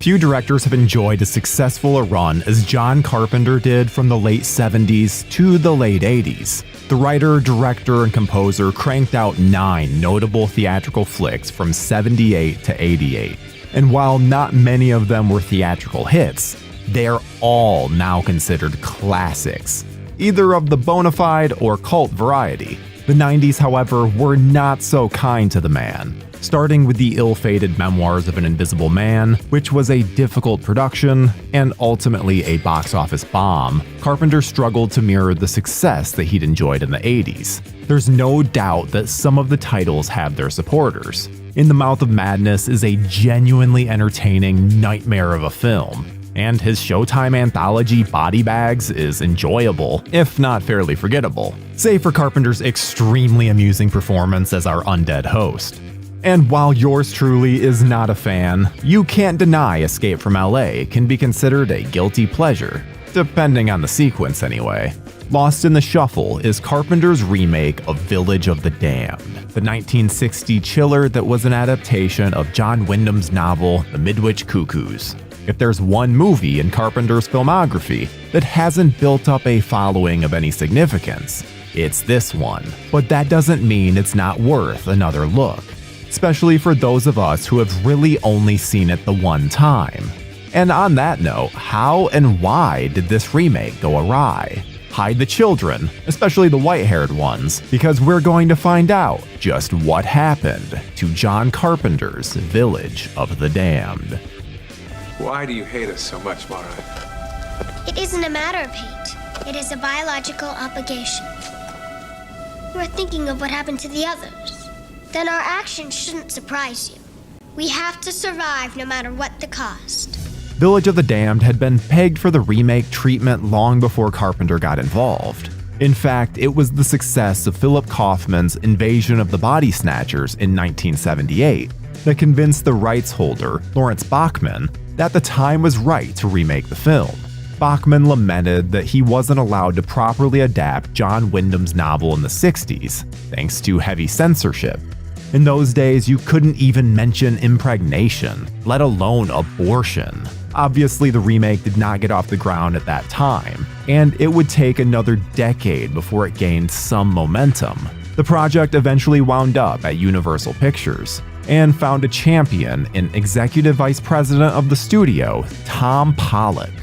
Few directors have enjoyed as successful a run as John Carpenter did from the late 70s to the late 80s. The writer, director, and composer cranked out 9 notable theatrical flicks from 78 to 88. And while not many of them were theatrical hits, they're all now considered classics, either of the bona fide or cult variety. The 90s, however, were not so kind to the man. Starting with the ill-fated Memoirs of an Invisible Man, which was a difficult production and ultimately a box office bomb, Carpenter struggled to mirror the success that he'd enjoyed in the 80s. There's no doubt that some of the titles have their supporters. In the Mouth of Madness is a genuinely entertaining nightmare of a film, and his Showtime anthology Body Bags is enjoyable, if not fairly forgettable, save for Carpenter's extremely amusing performance as our undead host. And while yours truly is not a fan, you can't deny Escape from LA can be considered a guilty pleasure, depending on the sequence anyway. Lost in the Shuffle is Carpenter's remake of Village of the Damned, the 1960 chiller that was an adaptation of John Wyndham's novel The Midwich Cuckoos. If there's one movie in Carpenter's filmography that hasn't built up a following of any significance, it's this one. But that doesn't mean it's not worth another look, especially for those of us who have really only seen it the one time. And on that note, how and why did this remake go awry? Hide the children, especially the white-haired ones, because we're going to find out just what happened to John Carpenter's Village of the Damned. Why do you hate us so much, Mara? It isn't a matter of hate. It is a biological obligation. You are thinking of what happened to the others. Then our actions shouldn't surprise you. We have to survive no matter what the cost. Village of the Damned had been pegged for the remake treatment long before Carpenter got involved. In fact, it was the success of Philip Kaufman's Invasion of the Body Snatchers in 1978 that convinced the rights holder, Lawrence Bachman, that the time was right to remake the film. Bachman lamented that he wasn't allowed to properly adapt John Wyndham's novel in the 60s, thanks to heavy censorship. In those days, you couldn't even mention impregnation, let alone abortion. Obviously, the remake did not get off the ground at that time, and it would take another decade before it gained some momentum. The project eventually wound up at Universal Pictures, and found a champion in Executive Vice President of the studio, Tom Pollock.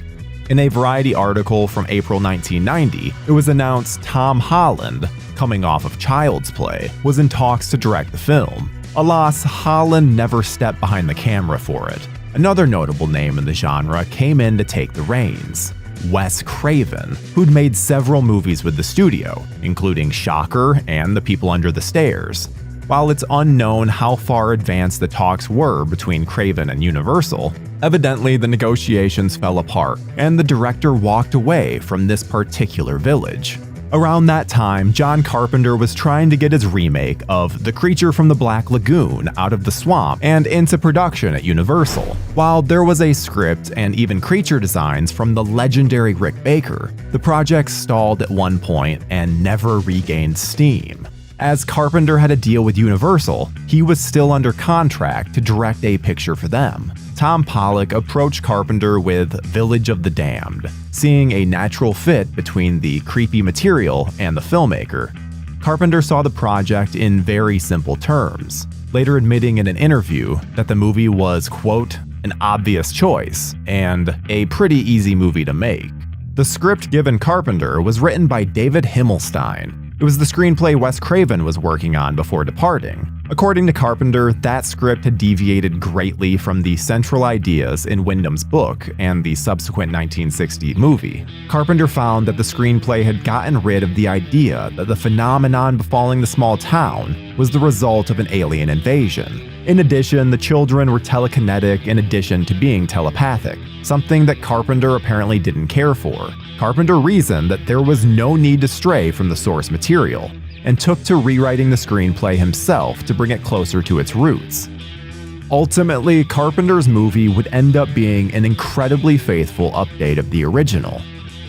In a Variety article from April 1990, it was announced Tom Holland, coming off of Child's Play, was in talks to direct the film. Alas, Holland never stepped behind the camera for it. Another notable name in the genre came in to take the reins: Wes Craven, who'd made several movies with the studio, including Shocker and The People Under the Stairs. While it's unknown how far advanced the talks were between Craven and Universal, evidently the negotiations fell apart and the director walked away from this particular village. Around that time, John Carpenter was trying to get his remake of The Creature from the Black Lagoon out of the swamp and into production at Universal. While there was a script and even creature designs from the legendary Rick Baker, the project stalled at one point and never regained steam. As Carpenter had a deal with Universal, he was still under contract to direct a picture for them. Tom Pollock approached Carpenter with Village of the Damned, seeing a natural fit between the creepy material and the filmmaker. Carpenter saw the project in very simple terms, later admitting in an interview that the movie was, quote, an obvious choice and a pretty easy movie to make. The script given Carpenter was written by David Himmelstein. It was the screenplay Wes Craven was working on before departing. According to Carpenter, that script had deviated greatly from the central ideas in Wyndham's book and the subsequent 1960 movie. Carpenter found that the screenplay had gotten rid of the idea that the phenomenon befalling the small town was the result of an alien invasion. In addition, the children were telekinetic in addition to being telepathic, something that Carpenter apparently didn't care for. Carpenter reasoned that there was no need to stray from the source material, and took to rewriting the screenplay himself to bring it closer to its roots. Ultimately, Carpenter's movie would end up being an incredibly faithful update of the original.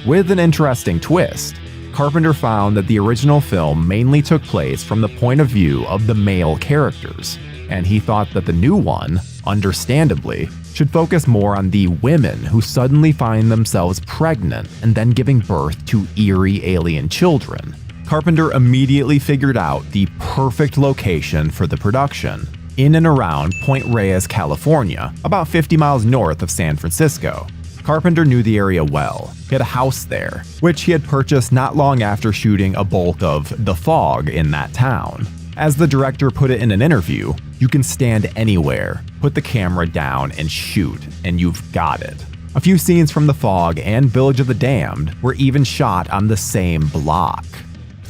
With an interesting twist, Carpenter found that the original film mainly took place from the point of view of the male characters, and he thought that the new one, understandably, should focus more on the women who suddenly find themselves pregnant and then giving birth to eerie alien children. Carpenter immediately figured out the perfect location for the production, in and around Point Reyes, California, about 50 miles north of San Francisco. Carpenter knew the area well. He had a house there, which he had purchased not long after shooting a bulk of The Fog in that town. As the director put it in an interview, "You can stand anywhere, put the camera down and shoot, and you've got it." A few scenes from The Fog and Village of the Damned were even shot on the same block.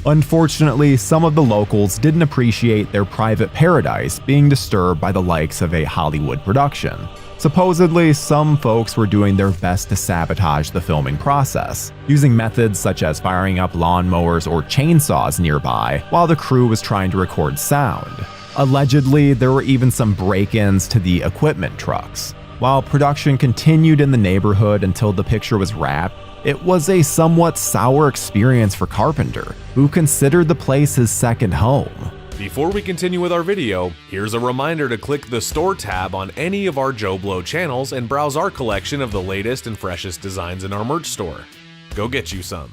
Unfortunately, some of the locals didn't appreciate their private paradise being disturbed by the likes of a Hollywood production. Supposedly, some folks were doing their best to sabotage the filming process, using methods such as firing up lawnmowers or chainsaws nearby while the crew was trying to record sound. Allegedly, there were even some break-ins to the equipment trucks. While production continued in the neighborhood until the picture was wrapped, it was a somewhat sour experience for Carpenter, who considered the place his second home. Before we continue with our video, here's a reminder to click the Store tab on any of our JoBlo channels and browse our collection of the latest and freshest designs in our merch store. Go get you some.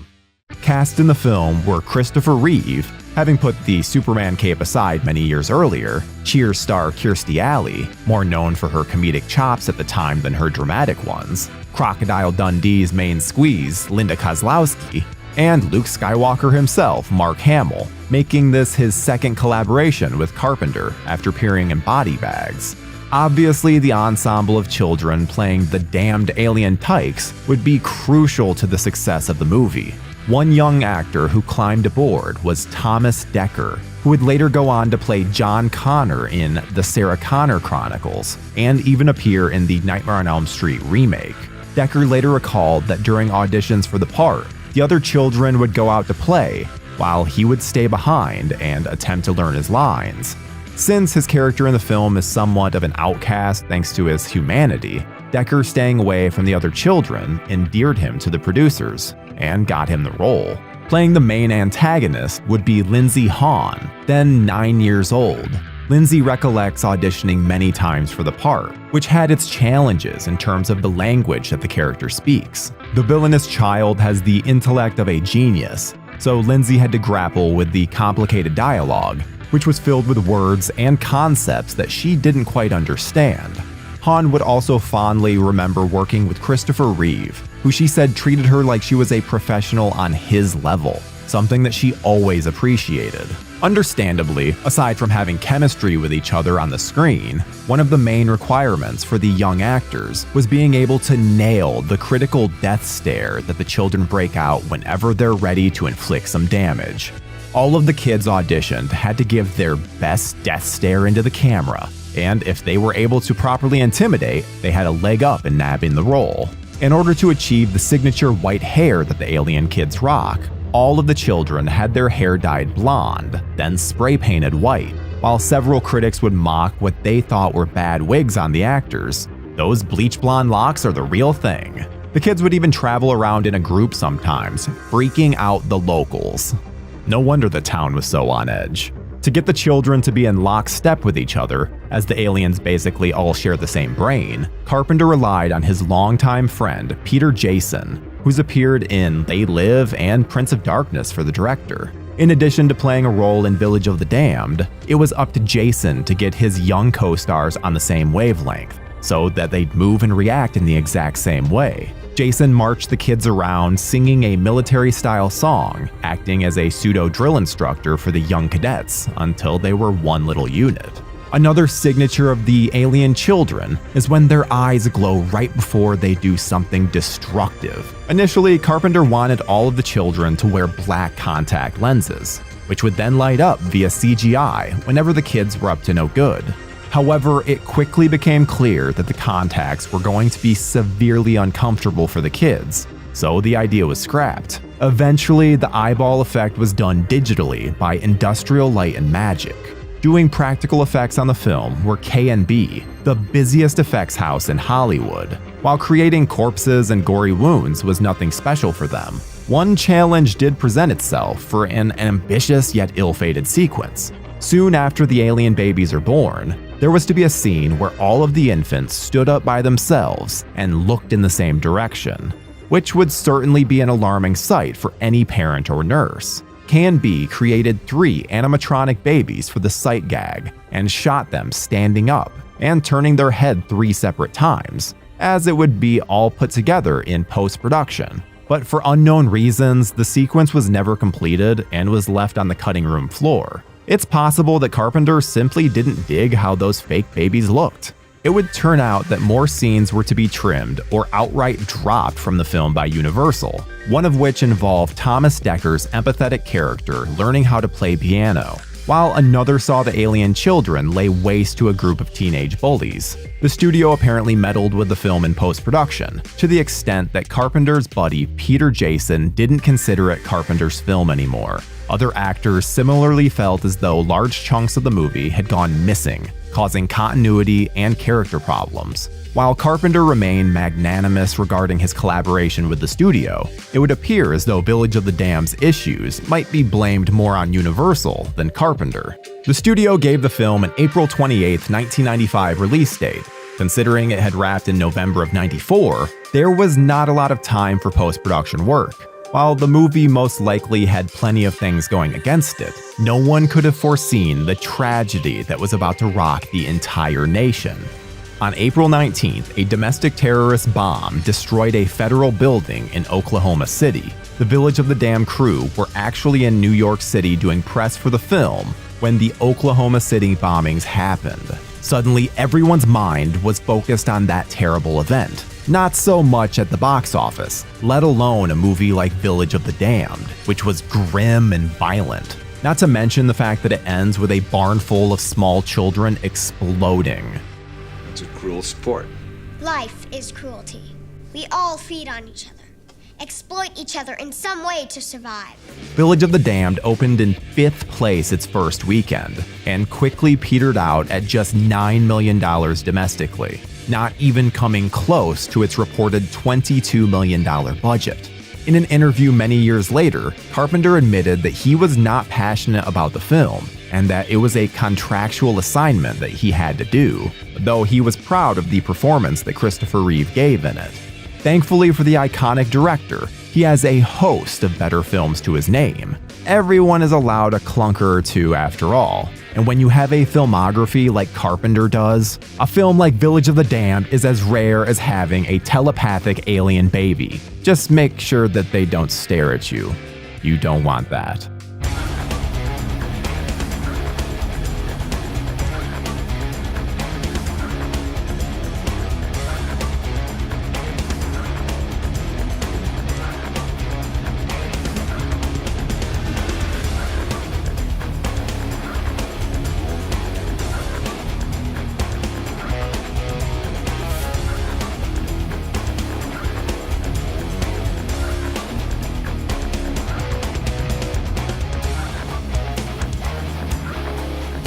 Cast in the film were Christopher Reeve, having put the Superman cape aside many years earlier, Cheers star Kirstie Alley, more known for her comedic chops at the time than her dramatic ones, Crocodile Dundee's main squeeze, Linda Kozlowski, and Luke Skywalker himself, Mark Hamill, making this his second collaboration with Carpenter after appearing in Body Bags. Obviously, the ensemble of children playing the damned alien tykes would be crucial to the success of the movie. One young actor who climbed aboard was Thomas Dekker, who would later go on to play John Connor in The Sarah Connor Chronicles, and even appear in the Nightmare on Elm Street remake. Dekker later recalled that during auditions for the part, the other children would go out to play, while he would stay behind and attempt to learn his lines. Since his character in the film is somewhat of an outcast thanks to his humanity, Dekker staying away from the other children endeared him to the producers and got him the role. Playing the main antagonist would be Lindsay Hahn, then 9 years old. Lindsay recollects auditioning many times for the part, which had its challenges in terms of the language that the character speaks. The villainous child has the intellect of a genius, so Lindsay had to grapple with the complicated dialogue, which was filled with words and concepts that she didn't quite understand. Hahn would also fondly remember working with Christopher Reeve, who she said treated her like she was a professional on his level, something that she always appreciated. Understandably, aside from having chemistry with each other on the screen, one of the main requirements for the young actors was being able to nail the critical death stare that the children break out whenever they're ready to inflict some damage. All of the kids auditioned had to give their best death stare into the camera, and if they were able to properly intimidate, they had a leg up in nabbing the role. In order to achieve the signature white hair that the alien kids rock, all of the children had their hair dyed blonde, then spray painted white. While several critics would mock what they thought were bad wigs on the actors, those bleach blonde locks are the real thing. The kids would even travel around in a group sometimes, freaking out the locals. No wonder the town was so on edge. To get the children to be in lockstep with each other, as the aliens basically all share the same brain, Carpenter relied on his longtime friend Peter Jason, who's appeared in They Live and Prince of Darkness for the director. In addition to playing a role in Village of the Damned, it was up to Jason to get his young co-stars on the same wavelength, so that they'd move and react in the exact same way. Jason marched the kids around singing a military-style song, acting as a pseudo-drill instructor for the young cadets until they were one little unit. Another signature of the alien children is when their eyes glow right before they do something destructive. Initially, Carpenter wanted all of the children to wear black contact lenses, which would then light up via CGI whenever the kids were up to no good. However, it quickly became clear that the contacts were going to be severely uncomfortable for the kids, so the idea was scrapped. Eventually, the eyeball effect was done digitally by Industrial Light and Magic. Doing practical effects on the film were K&B, the busiest effects house in Hollywood. While creating corpses and gory wounds was nothing special for them, one challenge did present itself for an ambitious yet ill-fated sequence. Soon after the alien babies are born, There was to be a scene where all of the infants stood up by themselves and looked in the same direction, which would certainly be an alarming sight for any parent or nurse. Can-B created 3 animatronic babies for the sight gag and shot them standing up and turning their head 3 separate times, as it would be all put together in post-production. But for unknown reasons, the sequence was never completed and was left on the cutting room floor. It's possible that Carpenter simply didn't dig how those fake babies looked. It would turn out that more scenes were to be trimmed or outright dropped from the film by Universal, one of which involved Thomas Decker's empathetic character learning how to play piano, while another saw the alien children lay waste to a group of teenage bullies. The studio apparently meddled with the film in post-production, to the extent that Carpenter's buddy Peter Jason didn't consider it Carpenter's film anymore. Other actors similarly felt as though large chunks of the movie had gone missing, causing continuity and character problems. While Carpenter remained magnanimous regarding his collaboration with the studio, it would appear as though Village of the Damned's issues might be blamed more on Universal than Carpenter. The studio gave the film an April 28, 1995 release date. Considering it had wrapped in November of '94, there was not a lot of time for post-production work. While the movie most likely had plenty of things going against it, no one could have foreseen the tragedy that was about to rock the entire nation. On April 19th, a domestic terrorist bomb destroyed a federal building in Oklahoma City. The Village of the Damned crew were actually in New York City doing press for the film when the Oklahoma City bombings happened. Suddenly, everyone's mind was focused on that terrible event. Not so much at the box office, let alone a movie like Village of the Damned, which was grim and violent. Not to mention the fact that it ends with a barn full of small children exploding. It's a cruel sport. Life is cruelty. We all feed on each other, exploit each other in some way to survive. Village of the Damned opened in 5th place its first weekend, and quickly petered out at just $9 million domestically, not even coming close to its reported $22 million budget. In an interview many years later, Carpenter admitted that he was not passionate about the film, and that it was a contractual assignment that he had to do, though he was proud of the performance that Christopher Reeve gave in it. Thankfully for the iconic director, he has a host of better films to his name. Everyone is allowed a clunker or two after all, and when you have a filmography like Carpenter does, a film like Village of the Damned is as rare as having a telepathic alien baby. Just make sure that they don't stare at you. You don't want that.